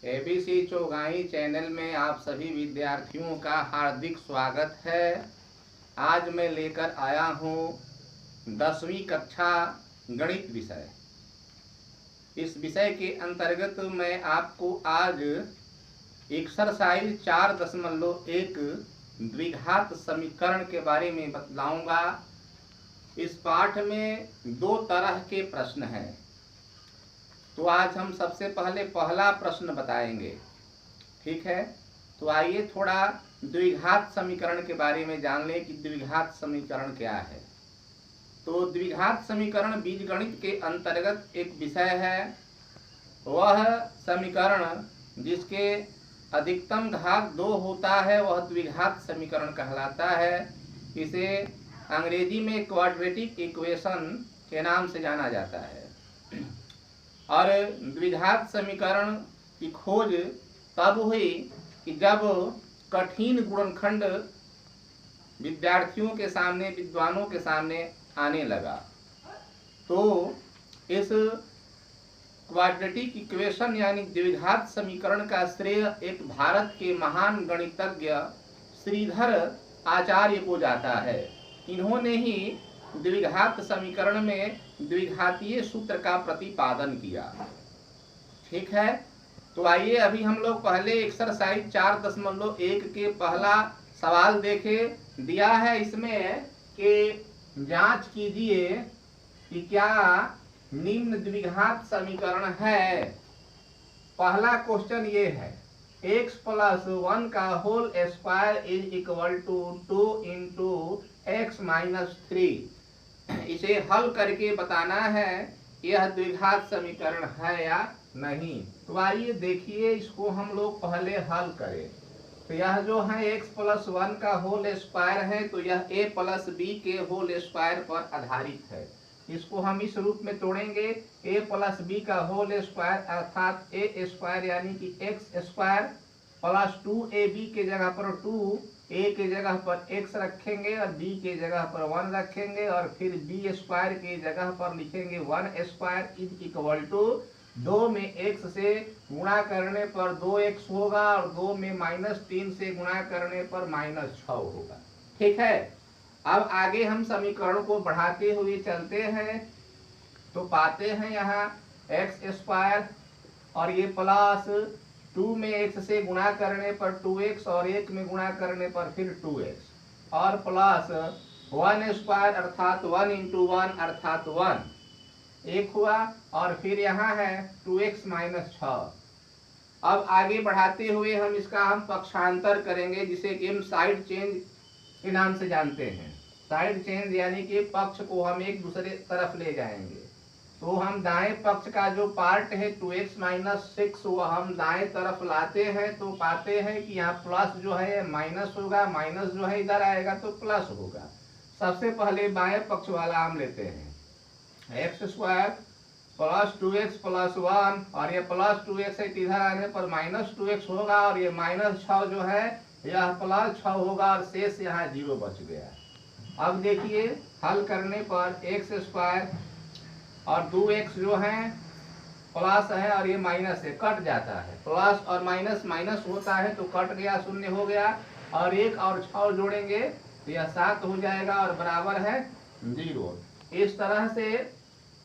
ABC चौगाई channel में आप सभी विद्यार्थियों का हार्दिक स्वागत है। आज मैं लेकर आया हूँ 10वीं कक्षा गणित विषय। इस विषय के अंतर्गत मैं आपको आज एक्सरसाइज 4.1 द्विघात समीकरण के बारे में बतलाऊंगा। इस पाठ में 2 तरह के प्रश्न हैं, तो आज हम सबसे पहले पहला प्रश्न बताएंगे। ठीक है, तो आइए थोड़ा द्विघात समीकरण के बारे में जान लें कि द्विघात समीकरण क्या है। तो द्विघात समीकरण बीजगणित के अंतर्गत एक विषय है। वह समीकरण जिसके अधिकतम घात 2 होता है वह द्विघात समीकरण कहलाता है। इसे अंग्रेजी में क्वाड्रेटिक इक्वेशन के नाम से जाना जाता है। और द्विघात समीकरण की खोज तब हुई कि जब कठिन गुणनखंड विद्यार्थियों के सामने, विद्वानों के सामने आने लगा। तो इस क्वाड्रेटिक इक्वेशन यानी द्विघात समीकरण का श्रेय एक भारत के महान गणितज्ञ श्रीधर आचार्य को जाता है। इन्होंने ही द्विघात समीकरण में द्विघातीय सूत्र का प्रतिपादन किया। ठीक है, तो आइए अभी हम लोग पहले एक्सरसाइज 4.1 के पहला सवाल देखें। दिया है इसमें कि जांच कीजिए कि क्या निम्न द्विघात समीकरण है। पहला क्वेश्चन ये है, x + 1 का whole square is equal to 2 × x - 3। इसे हल करके बताना है यह द्विघात समीकरण है या नहीं। तो आइए देखिए, इसको हम लोग पहले हल करें। तो यह जो है x + 1 का होल स्क्वायर है, तो यह a + b के होल स्क्वायर पर आधारित है। इसको हम इस रूप में तोड़ेंगे, a + b का होल स्क्वायर अर्थात a स्क्वायर यानी कि x स्क्वायर प्लस 2ab के जगह पर 2, a के जगह पर x रखेंगे और b के जगह पर 1 रखेंगे और फिर b स्क्वायर के जगह पर लिखेंगे 1 स्क्वायर इज इक्वल टू 2 में x से गुणा करने पर 2x होगा और 2 में -3 से गुणा करने पर -6 होगा। ठीक है, अब आगे हम समीकरण को बढ़ाते हुए चलते हैं। तो पाते हैं यहाँ x स्क्वायर और ये प्लस 2 में x से गुणा करने पर 2x और 1 में गुणा करने पर फिर 2x और प्लस 1 स्क्वायर अर्थात 1 × 1 अर्थात 1 एक हुआ और फिर यहाँ है 2x - 6। अब आगे बढ़ाते हुए हम इसका पक्षांतर करेंगे, जिसे कि हम साइड चेंज के नाम से जानते हैं। साइड चेंज यानी कि पक्ष को हम एक दूसरे तरफ ले जाएंगे। तो हम दाएं पक्ष का जो पार्ट है 2x - 6 वह हम दाएं तरफ लाते हैं, तो पाते हैं कि यहाँ प्लस जो है माइनस होगा, माइनस जो है इधर आएगा तो प्लस होगा। सबसे पहले बाएं पक्ष वाला हम लेते हैं, x स्क्वायर प्लस 2x + 1 और ये प्लस 2x है, इधर आने पर -2x होगा और ये -6 जो है यह +6 होगा और शेष यहाँ 0 बच गया। अब देखिए हल करने पर x स्क्वायर और 2x जो है प्लस है और ये माइनस है, कट जाता है। प्लस और माइनस माइनस होता है तो कट गया, 0 हो गया और 1 और 6 जोड़ेंगे तो यह 7 हो जाएगा और बराबर है 0। इस तरह से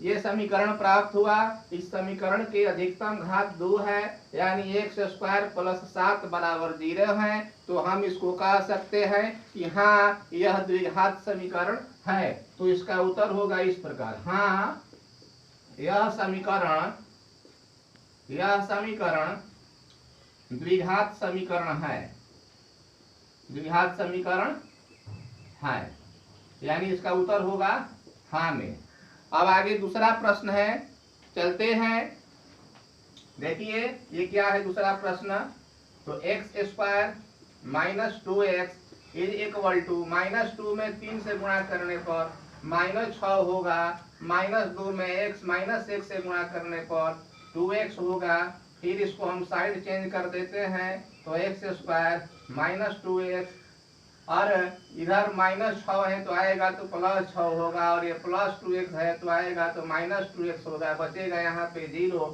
ये समीकरण प्राप्त हुआ। इस समीकरण के अधिकतम घात 2 है यानी x स्क्वायर + 7 = 0 है। तो हम इसको कह सकते हैं कि हाँ यह द्विघात समीकरण है। तो इसका उत्तर होगा इस प्रकार, हाँ यह समीकरण द्विघात समीकरण है, द्विघात समीकरण है, यानी इसका उत्तर होगा हाँ में। अब आगे दूसरा प्रश्न है, चलते हैं। देखिए ये क्या है दूसरा प्रश्न। तो x square - 2x is equal to -2 में 3 से गुणा करने पर -6 होगा, -2 में x -1 से गुणा करने पर 2x होगा। फिर इसको हम साइड चेंज कर देते हैं, तो x स्क्वायर -2x और इधर -6 है तो आएगा तो +6 होगा और ये +2x है तो आएगा तो -2x होगा, बचेगा यहाँ पे 0।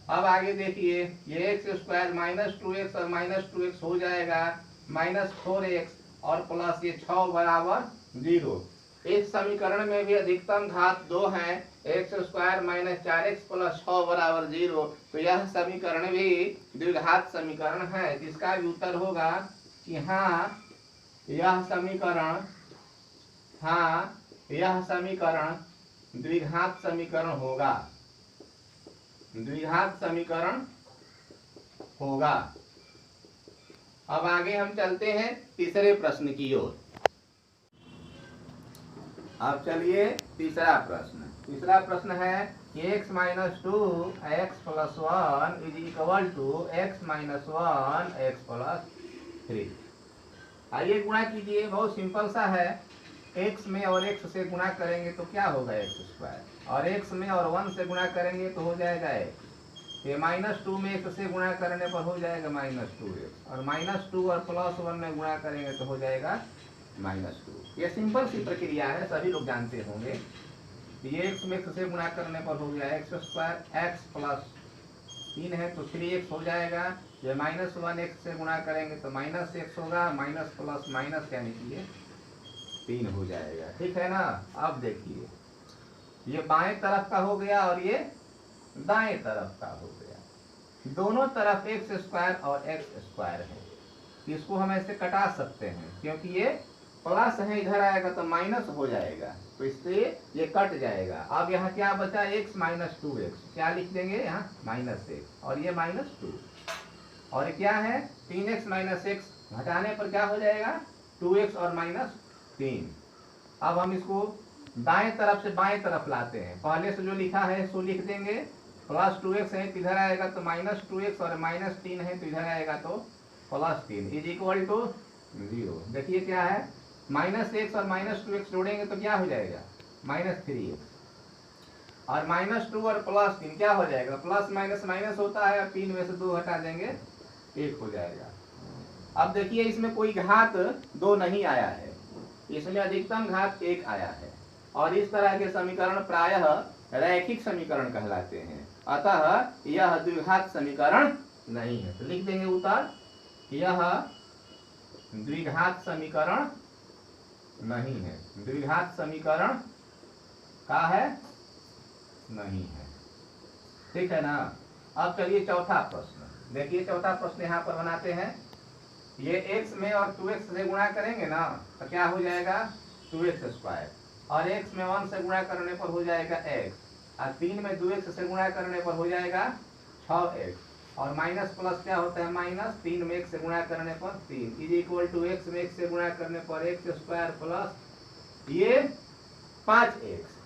अब आगे देखिए, ये एक्स स्क्वायर माइनस 2x और माइनस 2x हो जाएगा माइनस 4x और प्लस ये 6 बराबर 0। इस समीकरण में भी अधिकतम घात 2 है, x square minus 4x plus 6 बराबर 0। तो यह समीकरण भी द्विघात समीकरण है, जिसका भी उत्तर होगा कि हाँ यह समीकरण, हाँ यह समीकरण द्विघात समीकरण होगा, द्विघात समीकरण होगा। अब आगे हम चलते हैं तीसरे प्रश्न की ओर। अब चलिए तीसरा प्रश्न। तीसरा प्रश्न है x minus 2 X plus 1 is equal to X minus 1 X plus 3। आइए गुणा कीजिए, बहुत सिंपल सा है। x में और x से गुणा करेंगे तो क्या होगा एक्स स्क्वायर, और x में और 1 से गुणा करेंगे तो हो जाएगा x। ये माइनस 2 में x से गुणा करने पर हो जाएगा माइनस 2x, और माइनस 2 और प्लस 1 में गुणा करेंगे तो हो जाएगा माइनस 2। ये सिंपल सी प्रक्रिया है, सभी लोग जानते होंगे। ये x में x से गुणा करने पर हो गया एक्स स्क्वायर, x प्लस 3 है तो 3x हो जाएगा। ये माइनस 1x से गुणा करेंगे तो माइनस x होगा, माइनस प्लस माइनस यानी कि ये 3 हो जाएगा, ठीक है ना। अब देखिए, ये बाएं तरफ का हो गया और ये दाएं तरफ का हो गया। दोनों तरफ एक्स स्क्वायर और एक्स स्क्वायर है, इसको हम ऐसे कटा सकते हैं, क्योंकि ये प्लस है, इधर आएगा तो माइनस हो जाएगा, तो इससे ये कट जाएगा। अब यहाँ क्या बचा, x माइनस 2x, क्या लिख देंगे यहाँ माइनस x, और ये माइनस 2, और क्या है 3x माइनस x, घटाने पर क्या हो जाएगा 2x और माइनस 3। अब हम इसको दाएं तरफ से बाएं तरफ लाते हैं, पहले से जो लिखा है सो लिख देंगे। प्लस 2x है तो इधर आएगा तो माइनस 2x, और माइनस 3 है तो इधर आएगा तो प्लस 3 इज इक्वल टू 0। देखिए क्या है, माइनस x और माइनस 2x जोड़ेंगे तो क्या हो जाएगा माइनस 3x, और माइनस 2 और प्लस 3 क्या हो जाएगा, प्लस माइनस माइनस होता है, और 3 में से 2 हटा देंगे 1 हो जाएगा। अब देखिए इसमें कोई घात 2 नहीं आया है, इसमें अधिकतम घात 1 आया है, और इस तरह के समीकरण प्रायः रैखिक समीकरण कहलाते हैं, अतः यह द्विघात समीकरण नहीं है। तो लिख देंगे उत्तर, यह द्विघात समीकरण नहीं है, द्विघात समीकरण का है नहीं है, ठीक है ना। अब चलिए चौथा प्रश्न देखिए, चौथा प्रश्न यहाँ पर बनाते हैं। ये x में और 2x से गुणा करेंगे ना तो क्या हो जाएगा 2x स्क्वायर, और x में 1 से गुणा करने पर हो जाएगा x, और 3 में 2x से गुणा करने पर हो जाएगा 6x, और माइनस प्लस क्या होता है माइनस, 3 में 1 से गुणा करने पर 3 इज इक्वल टू x में 1 से गुणा करने पर x स्क्वायर प्लस ये 5x।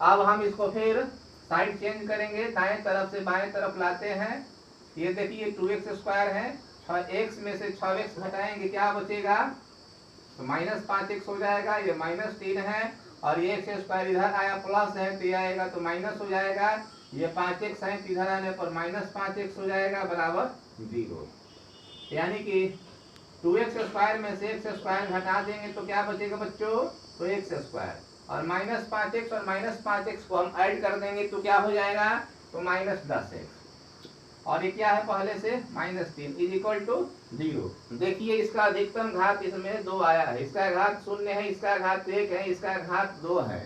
अब हम इसको फिर साइड चेंज करेंगे, दाएं तरफ से बाएं तरफ लाते हैं। ये देखिए 2x स्क्वायर है, 6x में से 6x घटाएंगे क्या बचेगा, तो माइनस 5x हो जाएगा। ये माइनस 3 है, और ये एक्स स्क्वायर इधर आया प्लस है तो ये आएगा तो माइनस हो जाएगा। ये 5x है, इधर आने पर माइनस 5x हो जाएगा बराबर 0। यानी कि 2x स्क्वायर में से x स्क्वायर घटा देंगे तो क्या बचेगा बच्चों, तो x स्क्वायर, और माइनस 5x और माइनस 5x को हम ऐड कर देंगे तो क्या हो जाएगा, तो माइनस 10x, और ये क्या है पहले से माइनस 3 इज इक्वल टू 0। देखिए इसका अधिकतम घात इसमें 2 आया है, इसका घात 0 है, इसका घात 1 है, इसका घात 2 है,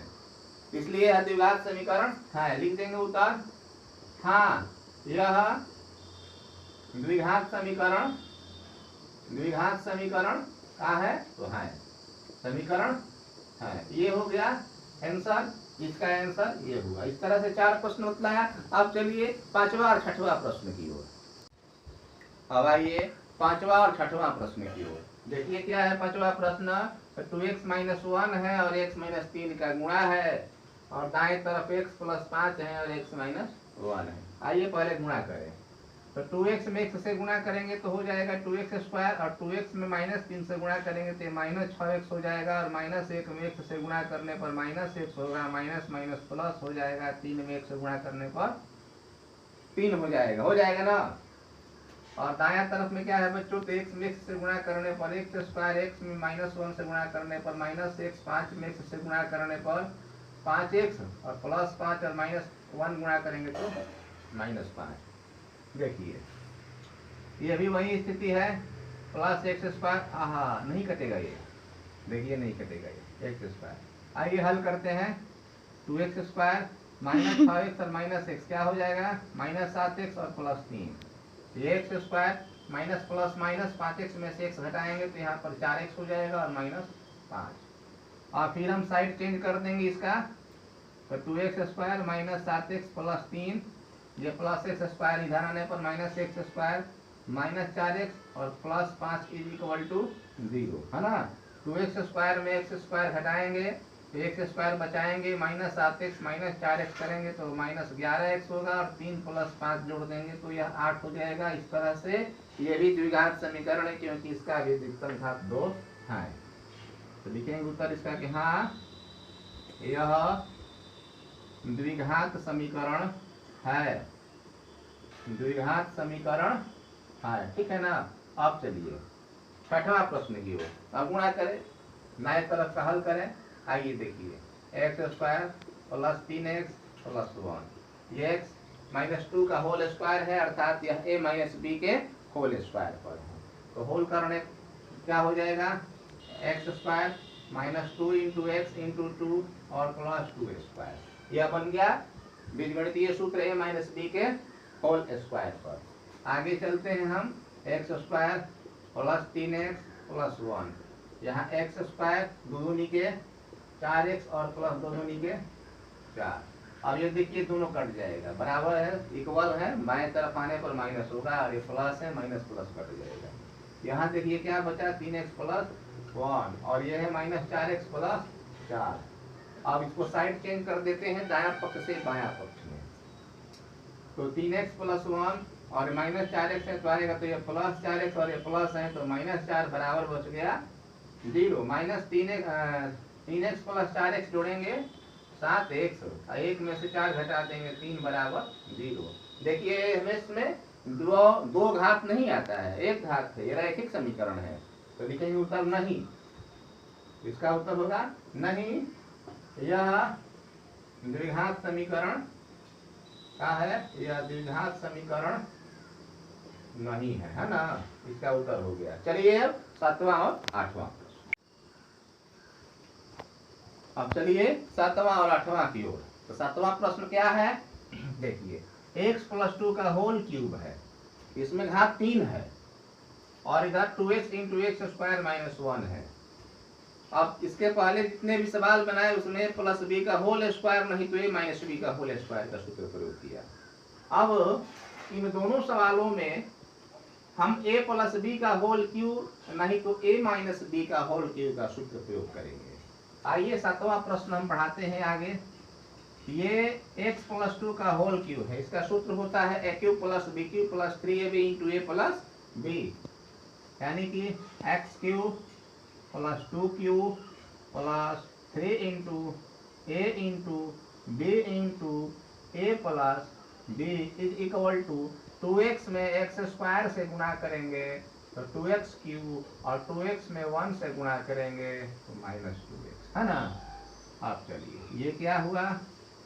इसलिए यह द्विघात समीकरण है। लिख देंगे उत्तर, हाँ यह द्विघात समीकरण, द्विघात समीकरण का है तो है, समीकरण है। ये हो गया आंसर, इसका आंसर ये हुआ। इस तरह से 4 प्रश्न होता है। अब चलिए 5वां और 6वां प्रश्न की ओर। अब आइए 5वां और 6वां प्रश्न की ओर। देखिए क्या है 5वां प्रश्न, 2x माइनस 1 है और x माइनस 3 का गुणा है, और दाएं तरफ x प्लस 5 है और x माइनस 1 है। आइए पहले गुणा करें, तो 2x में x से गुणा करेंगे तो हो जाएगा 2x स्क्वायर, और 2x में माइनस 3 से गुणा करेंगे तो माइनस 6x हो जाएगा, और माइनस 1 में x से गुणा करने पर माइनस x होगा, माइनस माइनस प्लस हो जाएगा, 3 में 1 से गुणा करने पर 3 हो जाएगा ना। और दाया तरफ में क्या है बच्चों, तो x में x से गुणा करने पर x स्क्वायर, x में माइनस 1 से गुणा करने पर माइनस x, 5 में x से गुणा करने पर 5x, और प्लस 5 और माइनस 1 गुणा करेंगे तो माइनस 5। देखिए ये भी वही स्थिति है, प्लस एक्स स्क्वायर, हाँ नहीं कटेगा ये, देखिए नहीं कटेगा ये एक्स स्क्वायर। आइए हल करते हैं, 2x स्क्वायर माइनस 5x और माइनस एक्स क्या हो जाएगा, माइनस 7x और प्लस 3। ये x square minus plus minus 5x में से x घटाएंगे तो यहाँ पर 4x हो जाएगा और माइनस 5। और फिर हम साइड चेंज कर देंगे इसका, तो 2x square minus 7x plus 3, ये प्लस एक्स स्क्वायर इधर आने पर minus x square minus 4x और प्लस 5 इज इक्वल टू 0, है ना। 2x स्क्वायर में एक्स स्क्वायर घटाएंगे तो एक्स स्क्वायर बचाएंगे, माइनस 7x माइनस 4x करेंगे तो माइनस 11x होगा और 3 प्लस 5 जोड़ देंगे तो यह 8 हो जाएगा। इस तरह से ये भी द्विघात समीकरण है क्योंकि इसका भी अधिकतम घात 2 है। तो लिखेंगे उत्तर इसका कि हाँ यह द्विघात समीकरण है, द्विघात समीकरण है, ठीक है ना। अब चलिए छठवां प्रश्न की ओर, अब गुणा करें, नए तरफ का हल करें। आइए देखिए x square plus 3x plus 1, ये x माइनस 2 का होल स्क्वायर है, अर्थात यह a माइनस बी के होल स्क्वायर पर है। तो होल करने क्या हो जाएगा, x square minus 2 into x into 2 और प्लस 2 स्क्वायर, यह बन गया बीजगणितीय सूत्र a माइनस बी के होल स्क्वायर पर। आगे चलते हैं हम, x square plus 3x plus 1, यहाँ एक्स स्क्वायर दूनी के 4x और प्लस दूनी के 4। अब ये देखिए दोनों कट जाएगा, बराबर है, इक्वल है, बाएं तरफ आने पर माइनस होगा और ये प्लस है, माइनस प्लस कट जाएगा। यहाँ देखिए क्या बचा, 3x प्लस 1 और ये है माइनस 4x प्लस 4। अब इसको साइड चेंज कर देते हैं, दायां पक्ष से बायां पक्ष में, तो 3x प्लस 1 और माइनस 4x है तो आएगा, तो ये प्लस 4x और ये प्लस है तो माइनस 4 बराबर बच गया 0। माइनस 3x प्लस 4x जोड़ेंगे 7x, 1 में से 4 घटा देंगे 3 बराबर 0। देखिए हमें इसमें दो घात नहीं आता है, एक घात है, ये रैखिक समीकरण है, तो लिखेंगे उत्तर नहीं, इसका उत्तर होगा नहीं, यह द्विघात समीकरण क्या है, यह द्विघात समीकरण नहीं है ना, इसका उत्तर हो गया। चलिए अब 7वां और 8वां, अब चलिए 7वां और 8वां की ओर। तो 7वां प्रश्न क्या है, देखिए x प्लस 2 का होल क्यूब है, इसमें घात 3 है और इधर 2x into x square minus 1 है। अब इसके पहले जितने भी सवाल बनाए उसमें प्लस बी का होल स्क्वायर नहीं तो ए माइनस बी का होल स्क्वायर का सूत्र प्रयोग किया। अब इन दोनों सवालों में हम a प्लस बी का होल क्यूब नहीं तो a माइनस बी का होल क्यूब का सूत्र प्रयोग करेंगे। आइए 7वां प्रश्न हम पढ़ाते हैं आगे। ये x प्लस 2 का होल क्यूब है, इसका सूत्र होता है a cube plus B cube plus 3ab into A plus B, यानी कि x cube plus 2 cube plus 3 into A into B into A plus B is equal to 2x में x square से गुणा करेंगे तो 2x क्यूब और 2x में 1 से गुणा करेंगे तो माइनस 2x, है ना। अब चलिए ये क्या हुआ,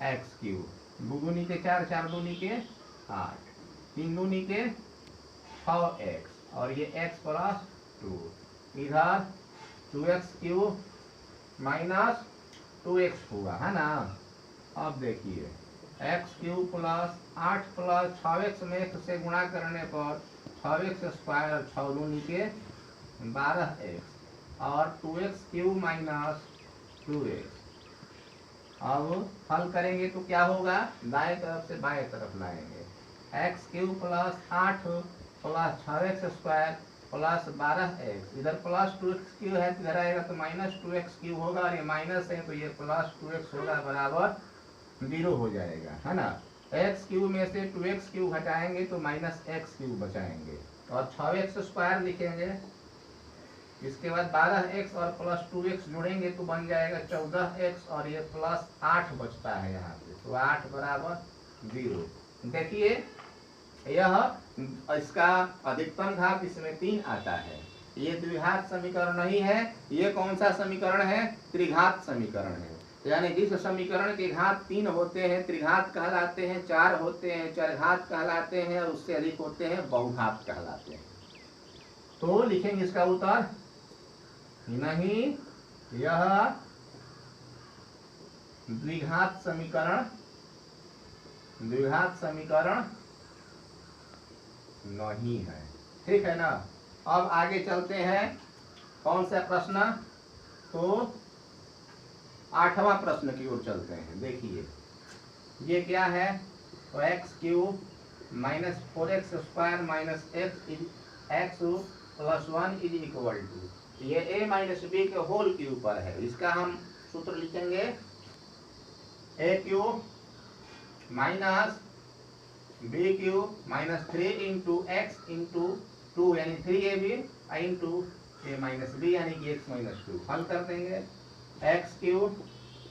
x क्यूब, 2 दूनी के 4, 4 दूनी के 8, 3 दूनी के 6x और ये x प्लस 2, इधर 2x क्यूब माइनस 2x हुआ, है ना। अब देखिए x cube plus 8 plus 6x में x से गुणा करने पर 6x स्क्वायर और 6 दूनी के 12x और 2x क्यूब माइनस 2x। अब हल करेंगे तो क्या होगा, दाएं तरफ से बाएं तरफ लाएंगे, x cube plus 8 plus 6x square plus 12x, इधर प्लस 2x क्यूब है इधर आएगा तो माइनस 2x क्यूब होगा और ये माइनस है तो ये प्लस 2x होगा, बराबर 0 हो जाएगा, है ना। x क्यूब में से 2x क्यूब हटाएंगे तो माइनस x क्यूब बचाएंगे और 6x स्क्वायर लिखेंगे, इसके बाद 12x और प्लस 2x जोड़ेंगे तो बन जाएगा 14x और ये प्लस 8 बचता है यहाँ पे, तो 8 बराबर 0। देखिए यह इसका अधिकतम घात इसमें 3 आता है, ये द्विघात समीकरण नहीं है, ये कौन सा समीकरण है, त्रिघात समीकरण है। यानी जिस समीकरण के घात 3 होते हैं त्रिघात कहलाते हैं, 4 होते हैं चरघात कहलाते हैं, और उससे अधिक होते हैं बहुघात कहलाते हैं। तो लिखेंगे इसका उत्तर, नहीं यह द्विघात समीकरण नहीं है। ठीक है ना। अब आगे चलते हैं, कौन सा प्रश्न, तो 8वां प्रश्न की ओर चलते हैं। देखिए ये क्या है, तो x cube minus 4x square minus x plus 1 is equal to, ये a माइनस बी के होल के ऊपर है। इसका हम सूत्र लिखेंगे, A cube minus B cube minus 3 into x into 2 यानी 3ab इंटू ए माइनस बी यानी कि x माइनस 2। हल कर देंगे, X cube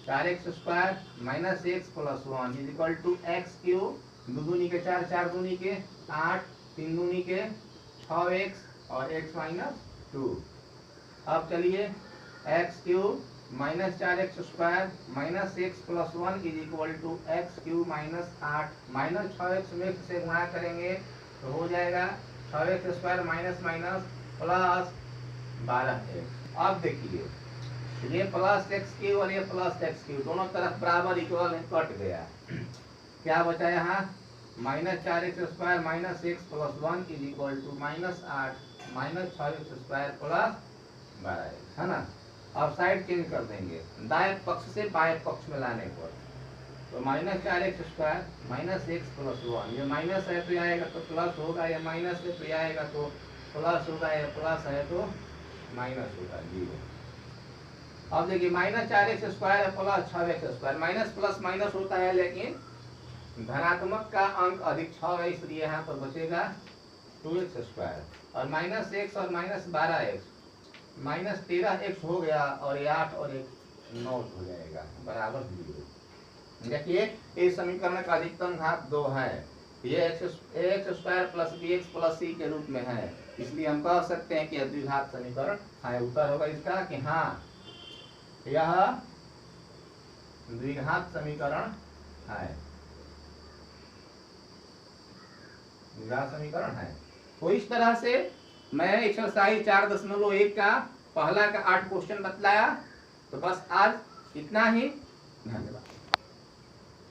4x square minus x plus 1 is equal to X cube, 2 दूनी के 4, 4 दूनी के 8, 3 दूनी के 6x और x माइनस 2। अब चलिए X cube minus 4x square minus x plus 1 is equal to X cube minus 8 minus 6x में से गुणा करेंगे तो हो जाएगा 6x square minus minus plus 12x। अब देखिए ये प्लस एक्स क्यूब और ये प्लस एक्स क्यूब दोनों तरफ बराबर इक्वल है, कट गया। क्या बचा यहाँ, minus 4x square minus x plus 1 is equal to minus 8 minus 6x square plus 12x, है ना। अब साइड चेंज कर देंगे, दाएं पक्ष से बाएं पक्ष में लाने पर, तो minus 4x square minus x plus 1, ये माइनस है तो आएगा तो प्लस होगा, या माइनस है तो आएगा तो प्लस होगा, या प्लस है तो माइनस होगा, 0। अब देखिए minus 4x square plus 6x square, minus plus minus होता है लेकिन धनात्मक का अंक अधिक 6 है, इसलिए यहाँ पर बचेगा 2x स्क्वायर, और माइनस x और माइनस 12x माइनस 13x हो गया, और ये 8 और 1 9 हो जाएगा बराबर 0। देखिए इस समीकरण का अधिकतम घात 2 है, ये x square plus B x plus C के रूप में है, इसलिए हम कह सकते हैं कि यह द्विघात समीकरण है। उत्तर होगा इसका कि हाँ यह द्विघात समीकरण है, द्विघात समीकरण है। तो इस तरह से मैं एक्सरसाइज 4.1 का पहला का 8 क्वेश्चन बतलाया। तो बस आज इतना ही, धन्यवाद।